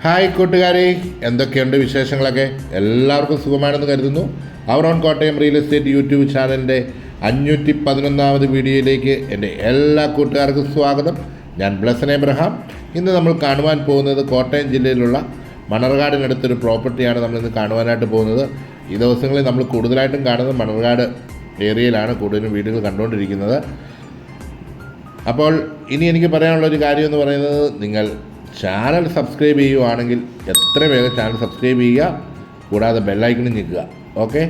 Hi കൂട്ടുകാരെ, എന്തൊക്കെയുണ്ട് വിശേഷങ്ങളൊക്കെ? എല്ലാവർക്കും സുഖമാണെന്ന് കരുതുന്നു. Our own Kottayam real estate YouTube ചാനലിൻ്റെ 511ാമത് വീഡിയോയിലേക്ക് എൻ്റെ എല്ലാ കൂട്ടുകാർക്കും സ്വാഗതം. ഞാൻ ബ്ലസൻ എബ്രഹാം. ഇന്ന് നമ്മൾ കാണുവാൻ പോകുന്നത് കോട്ടയം ജില്ലയിലുള്ള മണർകാടിനടുത്തൊരു പ്രോപ്പർട്ടിയാണ് നമ്മളിന്ന് കാണുവാനായിട്ട് പോകുന്നത്. ഈ ദിവസങ്ങളിൽ നമ്മൾ കൂടുതലായിട്ടും കാണുന്നത് മണർകാട് ഏരിയയിലാണ് കൂടുതലും വീടുകൾ കണ്ടുകൊണ്ടിരിക്കുന്നത്. അപ്പോൾ ഇനി എനിക്ക് പറയാനുള്ളൊരു കാര്യം എന്ന് പറയുന്നത്, നിങ്ങൾ ചാനൽ സബ്സ്ക്രൈബ് ചെയ്യുകയാണെങ്കിൽ എത്രയും വേഗം ചാനൽ സബ്സ്ക്രൈബ് ചെയ്യുക, കൂടാതെ ബെല്ലൈക്കണിൽ നിൽക്കുക. ഓക്കെ,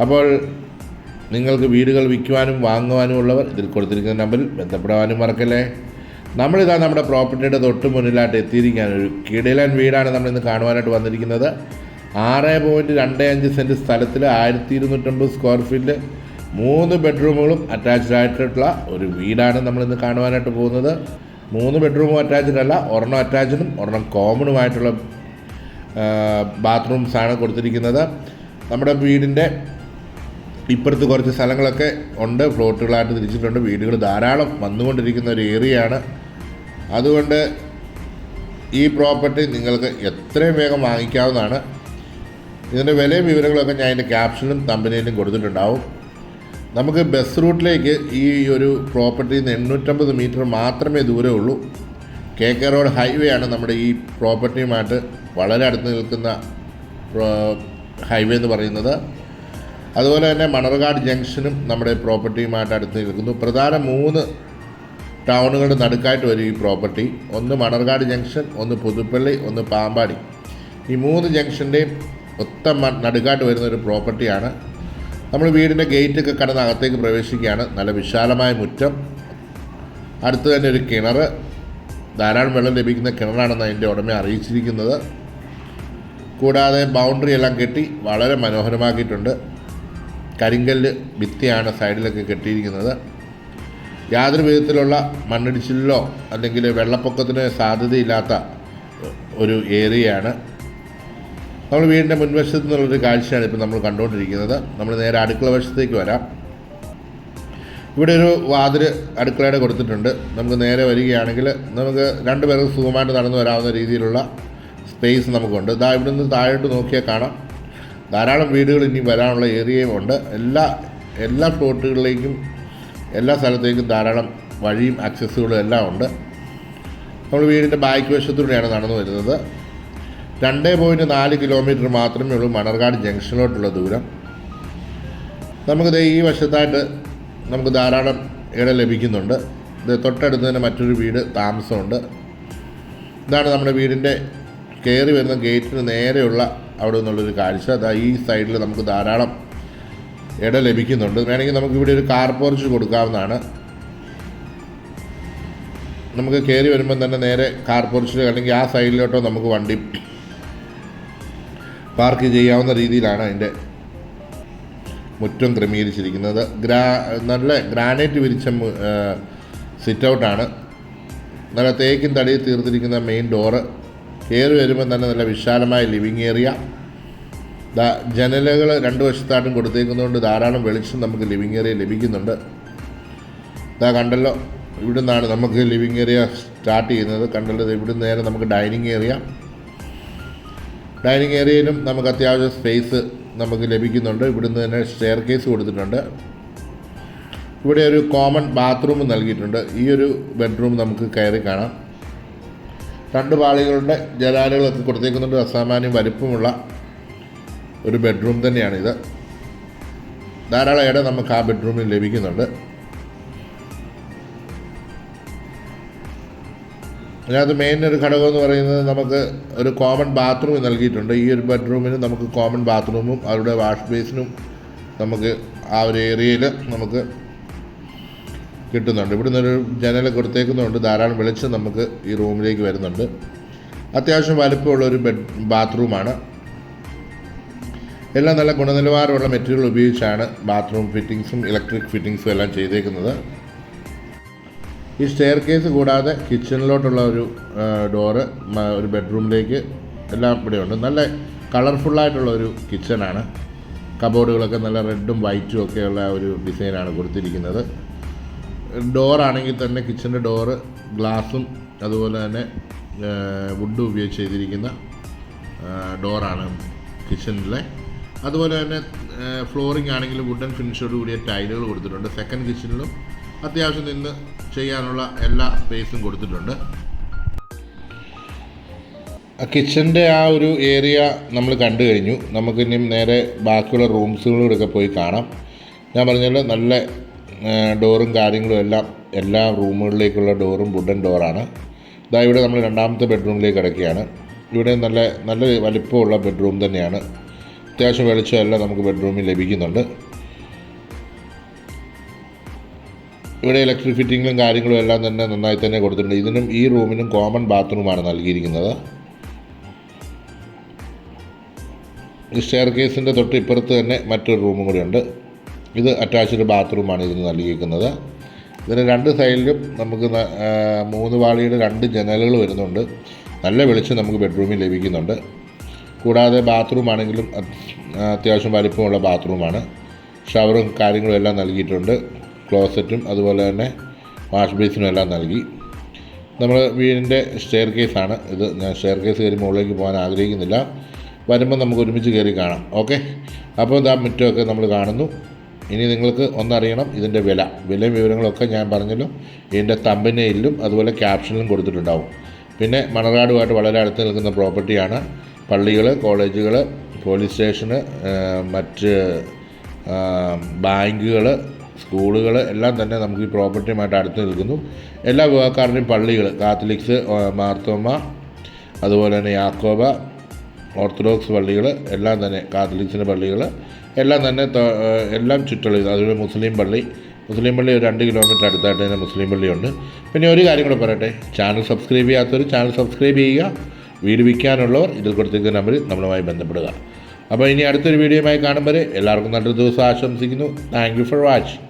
അപ്പോൾ നിങ്ങൾക്ക് വീടുകൾ വിൽക്കുവാനും വാങ്ങുവാനും ഉള്ളവർ ഇതിൽ കൊടുത്തിരിക്കുന്ന നമ്പറിൽ ബന്ധപ്പെടാനും മറക്കല്ലേ. നമ്മളിതാ നമ്മുടെ പ്രോപ്പർട്ടിയുടെ തൊട്ട് മുന്നിലായിട്ട് എത്തിയിരിക്കുകയാണ്. ഒരു കിടിലൻ വീടാണ് നമ്മളിന്ന് കാണുവാനായിട്ട് വന്നിരിക്കുന്നത്. 6.25 സെൻറ്റ് സ്ഥലത്തിൽ 1250 സ്ക്വയർ ഫീറ്റ് 3 ബെഡ്റൂമുകളും അറ്റാച്ച്ഡ് ആയിട്ടുള്ള ഒരു വീടാണ് നമ്മളിന്ന് കാണുവാനായിട്ട് പോകുന്നത്. 3 ബെഡ്റൂമും അറ്റാച്ച്ഡ് അല്ല, ഒരെണ്ണം അറ്റാച്ച്ഡും ഒരെണ്ണം കോമണുമായിട്ടുള്ള ബാത്റൂംസാണ് കൊടുത്തിരിക്കുന്നത്. നമ്മുടെ വീടിൻ്റെ ഇപ്പുറത്ത് കുറച്ച് സ്ഥലങ്ങളൊക്കെ ഉണ്ട്, ഫ്ലോട്ടുകളായിട്ട് തിരിച്ചിട്ടുണ്ട്. വീടുകൾ ധാരാളം വന്നുകൊണ്ടിരിക്കുന്ന ഒരു ഏരിയയാണ്. അതുകൊണ്ട് ഈ പ്രോപ്പർട്ടി നിങ്ങൾക്ക് എത്രയും വേഗം വാങ്ങിക്കാവുന്നതാണ്. ഇതിൻ്റെ വിലയും വിവരങ്ങളൊക്കെ ഞാൻ അതിൻ്റെ ക്യാപ്ഷനിലും തമ്പനിയിലും കൊടുത്തിട്ടുണ്ടാവും. നമുക്ക് ബസ് റൂട്ടിലേക്ക് ഈ ഒരു പ്രോപ്പർട്ടിയിൽ നിന്ന് 850 മീറ്റർ മാത്രമേ ദൂരമുള്ളൂ. KK റോഡ് ഹൈവേ ആണ് നമ്മുടെ ഈ പ്രോപ്പർട്ടിയുമായിട്ട് വളരെ അടുത്ത് നിൽക്കുന്ന ഹൈവേ എന്ന് പറയുന്നത്. അതുപോലെ തന്നെ മണർകാട് ജംഗ്ഷനും നമ്മുടെ പ്രോപ്പർട്ടിയുമായിട്ട് അടുത്ത് നിൽക്കുന്നു. പ്രധാന 3 ടൗണുകളുടെ നടുക്കായിട്ട് വരും ഈ പ്രോപ്പർട്ടി. ഒന്ന് മണർകാട് ജംഗ്ഷൻ, ഒന്ന് പുതുപ്പള്ളി, ഒന്ന് പാമ്പാടി. ഈ 3 ജംഗ്ഷൻ്റെയും നടുക്കായിട്ട് വരുന്ന ഒരു പ്രോപ്പർട്ടിയാണ്. നമ്മൾ വീടിൻ്റെ ഗേറ്റൊക്കെ കടന്ന് അകത്തേക്ക് പ്രവേശിക്കുകയാണ്. നല്ല വിശാലമായ മുറ്റം, അടുത്ത് തന്നെ ഒരു കിണർ, ധാരാളം വെള്ളം ലഭിക്കുന്ന കിണറാണെന്ന് അതിൻ്റെ ഉടമ അറിയിച്ചിരിക്കുന്നത്. കൂടാതെ ബൗണ്ടറി എല്ലാം കെട്ടി വളരെ മനോഹരമാക്കിയിട്ടുണ്ട്. കരിങ്കല്ല് ഭിത്തിയാണ് സൈഡിലൊക്കെ കെട്ടിയിരിക്കുന്നത്. യാതൊരു വിധത്തിലുള്ള മണ്ണിടിച്ചിലോ അല്ലെങ്കിൽ വെള്ളപ്പൊക്കത്തിന് സാധ്യതയില്ലാത്ത ഒരു ഏരിയയാണ്. നമ്മൾ വീടിൻ്റെ മുൻവശത്തു നിന്നുള്ളൊരു കാഴ്ചയാണ് ഇപ്പോൾ നമ്മൾ കണ്ടുകൊണ്ടിരിക്കുന്നത്. നമ്മൾ നേരെ അടുക്കള വശത്തേക്ക് വരാം. ഇവിടെ ഒരു വാതിൽ അടുക്കളയുടെ കൊടുത്തിട്ടുണ്ട്. നമുക്ക് നേരെ വരികയാണെങ്കിൽ നമുക്ക് 2 പേർക്ക് സുഖമായിട്ട് നടന്നു വരാവുന്ന രീതിയിലുള്ള സ്പേസ് നമുക്കുണ്ട്. ഇവിടെ നിന്ന് താഴോട്ട് നോക്കിയാൽ കാണാം ധാരാളം വീടുകൾ ഇനി വരാനുള്ള ഏരിയയും ഉണ്ട്. എല്ലാ ഫ്ലോട്ടുകളിലേക്കും എല്ലാ സ്ഥലത്തേക്കും ധാരാളം വഴിയും ആക്സസ്സുകളും എല്ലാം ഉണ്ട്. നമ്മൾ വീടിൻ്റെ ബാക്ക് വശത്തൂടെയാണ് നടന്നു വരുന്നത്. 2.4 കിലോമീറ്റർ മാത്രമേ ഉള്ളൂ മണർകാട് ജംഗ്ഷനിലോട്ടുള്ള ദൂരം. നമുക്കിത് ഈ വശത്തായിട്ട് നമുക്ക് ധാരാളം ഇടം ലഭിക്കുന്നുണ്ട്. ഇത് തൊട്ടടുത്ത് തന്നെ മറ്റൊരു വീട് താമസമുണ്ട്. ഇതാണ് നമ്മുടെ വീടിൻ്റെ കയറി വരുന്ന ഗേറ്റിന് നേരെയുള്ള അവിടെ നിന്നുള്ളൊരു കാഴ്ച. ഈ സൈഡിൽ നമുക്ക് ധാരാളം ഇടം ലഭിക്കുന്നുണ്ട്. വേണമെങ്കിൽ നമുക്കിവിടെ ഒരു കാർ പോർച്ച് കൊടുക്കാവുന്നതാണ്. നമുക്ക് കയറി വരുമ്പം തന്നെ നേരെ കാർ പോർച്ചിൽ അല്ലെങ്കിൽ ആ സൈഡിലോട്ടോ നമുക്ക് വണ്ടി പാർക്ക് ചെയ്യാവുന്ന രീതിയിലാണ് അതിൻ്റെ മുറ്റം ക്രമീകരിച്ചിരിക്കുന്നത്. നല്ല ഗ്രാനൈറ്റ് വിരിച്ച സിറ്റ് ഔട്ടാണ്. നല്ല തേക്കിൻ തടിയിൽ തീർത്തിരിക്കുന്ന മെയിൻ ഡോറ്. കയറി വരുമ്പോൾ തന്നെ നല്ല വിശാലമായ ലിവിങ് ഏരിയ. ജനലുകൾ 2 വശത്തായിട്ടും കൊടുത്തേക്കുന്നതുകൊണ്ട് ധാരാളം വെളിച്ചം നമുക്ക് ലിവിങ് ഏരിയ ലഭിക്കുന്നുണ്ട്. കണ്ടല്ലോ, ഇവിടെ നിന്നാണ് നമുക്ക് ലിവിങ് ഏരിയ സ്റ്റാർട്ട് ചെയ്യുന്നത്. കണ്ടല്ലോ, ഇവിടെ നേരെ നമുക്ക് ഡൈനിങ് ഏരിയയിലും നമുക്ക് അത്യാവശ്യം സ്പേസ് നമുക്ക് ലഭിക്കുന്നുണ്ട്. ഇവിടുന്ന് തന്നെ സ്റ്റെയർ കേസ് കൊടുത്തിട്ടുണ്ട്. ഇവിടെ ഒരു കോമൺ ബാത്റൂം നൽകിയിട്ടുണ്ട്. ഈ ഒരു ബെഡ്റൂം നമുക്ക് കയറി കാണാം. 2 പാളികളുടെ ജനാലകളൊക്കെ കൊടുത്തേക്കുന്നുണ്ട്. അസാമാന്യം വലിപ്പമുള്ള ഒരു ബെഡ്റൂം തന്നെയാണിത്. ധാരാളം ഇടം നമുക്ക് ആ ബെഡ്റൂമിൽ ലഭിക്കുന്നുണ്ട്. അതിനകത്ത് മെയിൻ ഒരു ഘടകം എന്ന് പറയുന്നത് നമുക്ക് ഒരു കോമൺ ബാത്റൂം നൽകിയിട്ടുണ്ട്. ഈ ഒരു ബെഡ്റൂമിന് നമുക്ക് കോമൺ ബാത്റൂമും അവരുടെ വാഷ് ബേസിനും നമുക്ക് ആ ഒരു ഏരിയയിൽ നമുക്ക് കിട്ടുന്നുണ്ട്. ഇവിടുന്ന് ഒരു ജനൽ കൊടുത്തേക്കുന്നുണ്ട്. ധാരാളം വെളിച്ചം നമുക്ക് ഈ റൂമിലേക്ക് വരുന്നുണ്ട്. അത്യാവശ്യം വലുപ്പമുള്ളൊരു ബാത്റൂമാണ്. എല്ലാം നല്ല ഗുണനിലവാരമുള്ള മെറ്റീരിയൽ ഉപയോഗിച്ചാണ് ബാത്റൂം ഫിറ്റിങ്സും ഇലക്ട്രിക് ഫിറ്റിങ്സും എല്ലാം ചെയ്തേക്കുന്നത്. ഈ സ്റ്റെയർ കേസ് കൂടാതെ കിച്ചണിലോട്ടുള്ള ഒരു ഡോറ് ഒരു ബെഡ്റൂമിലേക്ക് എല്ലാം ഇവിടെയുണ്ട്. നല്ല കളർഫുള്ളായിട്ടുള്ള ഒരു കിച്ചണാണ്. കബോർഡുകളൊക്കെ നല്ല റെഡും വൈറ്റും ഒക്കെയുള്ള ഒരു ഡിസൈനാണ് കൊടുത്തിരിക്കുന്നത്. ഡോറാണെങ്കിൽ തന്നെ കിച്ചൻ്റെ ഡോറ് ഗ്ലാസും അതുപോലെ തന്നെ വുഡ് ഉപയോഗിച്ച് ചെയ്തിരിക്കുന്ന ഡോറാണ് കിച്ചണിലെ. അതുപോലെ തന്നെ ഫ്ലോറിംഗ് ആണെങ്കിലും വുഡൻ ഫിനിഷോട് കൂടിയ ടൈലുകൾ കൊടുത്തിട്ടുണ്ട്. സെക്കൻഡ് കിച്ചണിലും അത്യാവശ്യം നിന്ന് ചെയ്യാനുള്ള എല്ലാ സ്പേസും കൊടുത്തിട്ടുണ്ട്. കിച്ചൻ്റെ ആ ഒരു ഏരിയ നമ്മൾ കണ്ടു കഴിഞ്ഞു. നമുക്കിനി നേരെ ബാക്കിയുള്ള റൂംസുകളിലൂടെയൊക്കെ പോയി കാണാം. ഞാൻ പറഞ്ഞല്ലോ നല്ല ഡോറും കാര്യങ്ങളും എല്ലാം എല്ലാ റൂമുകളിലേക്കുള്ള ഡോറും വുഡൻ ഡോറാണ്. ഇതാ ഇവിടെ നമ്മൾ രണ്ടാമത്തെ ബെഡ്റൂമിലേക്ക് കിടക്കുകയാണ്. ഇവിടെ നല്ല നല്ല വലിപ്പമുള്ള ബെഡ്റൂം തന്നെയാണ്. അത്യാവശ്യം വെളിച്ചമെല്ലാം നമുക്ക് ബെഡ്റൂമിൽ ലഭിക്കുന്നുണ്ട്. ഇവിടെ ഇലക്ട്രിക് ഫിറ്റിങ്ങും കാര്യങ്ങളും എല്ലാം തന്നെ നന്നായി തന്നെ കൊടുത്തിട്ടുണ്ട്. ഇതിനും ഈ റൂമിനും കോമൺ ബാത്റൂമാണ് നൽകിയിരിക്കുന്നത്. ഈ സ്റ്റെയർ കേസിൻ്റെ തൊട്ട് ഇപ്പുറത്ത് തന്നെ മറ്റൊരു റൂമും കൂടിയുണ്ട്. ഇത് അറ്റാച്ച്ഡ് ബാത്റൂമാണ് ഇതിന് നൽകിയിരിക്കുന്നത്. ഇതിന് രണ്ട് സൈഡിലും നമുക്ക് 3 പാളിയുടെ 2 ജനലുകൾ വരുന്നുണ്ട്. നല്ല വെളിച്ചം നമുക്ക് ബെഡ്റൂമിൽ ലഭിക്കുന്നുണ്ട്. കൂടാതെ ബാത്റൂം ആണെങ്കിലും അത്യാവശ്യം വലിപ്പമുള്ള ബാത്റൂമാണ്. ഷവറും കാര്യങ്ങളും എല്ലാം നൽകിയിട്ടുണ്ട്. ക്ലോസറ്റും അതുപോലെ തന്നെ വാഷ് ബേസിനും എല്ലാം നൽകി. നമ്മൾ വീടിൻ്റെ സ്റ്റെയർ കേസാണ് ഇത്. ഞാൻ സ്റ്റെയർ കേസ് കയറി മുകളിലേക്ക് പോകാൻ ആഗ്രഹിക്കുന്നില്ല. വരുമ്പോൾ നമുക്ക് ഒരുമിച്ച് കയറി കാണാം. ഓക്കെ, അപ്പോൾ ഇതാ മുറ്റമൊക്കെ നമ്മൾ കാണുന്നു. ഇനി നിങ്ങൾക്ക് ഒന്നറിയണം ഇതിൻ്റെ വിലയും വിവരങ്ങളൊക്കെ ഞാൻ പറഞ്ഞല്ലോ. ഇതിൻ്റെ തമ്പനയിലും അതുപോലെ ക്യാപ്ഷനിലും കൊടുത്തിട്ടുണ്ടാവും. പിന്നെ മണർകാടുമായിട്ട് വളരെ അടുത്ത് നിൽക്കുന്ന പ്രോപ്പർട്ടിയാണ്. പള്ളികൾ, കോളേജുകൾ, പോലീസ് സ്റ്റേഷന്, മറ്റ് ബാങ്കുകൾ, സ്കൂളുകൾ എല്ലാം തന്നെ നമുക്ക് ഈ പ്രോപ്പർട്ടിയുമായിട്ട് അടുത്ത് നിൽക്കുന്നു. എല്ലാ വിഭാഗക്കാരുടെയും പള്ളികൾ, കാത്തലിക്സ്, മാർത്തോമ, അതുപോലെ തന്നെ യാക്കോബ, ഓർത്തഡോക്സ് പള്ളികൾ എല്ലാം തന്നെ, കാത്തലിക്സിൻ്റെ പള്ളികൾ എല്ലാം തന്നെ എല്ലാം ചുറ്റുള്ളത്. അതുപോലെ മുസ്ലിം പള്ളി ഒരു 2 കിലോമീറ്റർ അടുത്തായിട്ട് തന്നെ മുസ്ലിം പള്ളിയുണ്ട്. പിന്നെ ഒരു കാര്യം കൂടെ പറയട്ടെ, ചാനൽ സബ്സ്ക്രൈബ് ചെയ്യാത്തവർ ചാനൽ സബ്സ്ക്രൈബ് ചെയ്യുക. വീട് വിൽക്കാനുള്ളവർ ഇതിൽ കൊടുത്തിരിക്കുന്ന നമ്പറിൽ നമ്മളുമായി ബന്ധപ്പെടുക. അപ്പോൾ ഇനി അടുത്തൊരു വീഡിയോയുമായി കാണും വരെ എല്ലാവർക്കും നല്ലൊരു ദിവസം ആശംസിക്കുന്നു. Thank you for watching.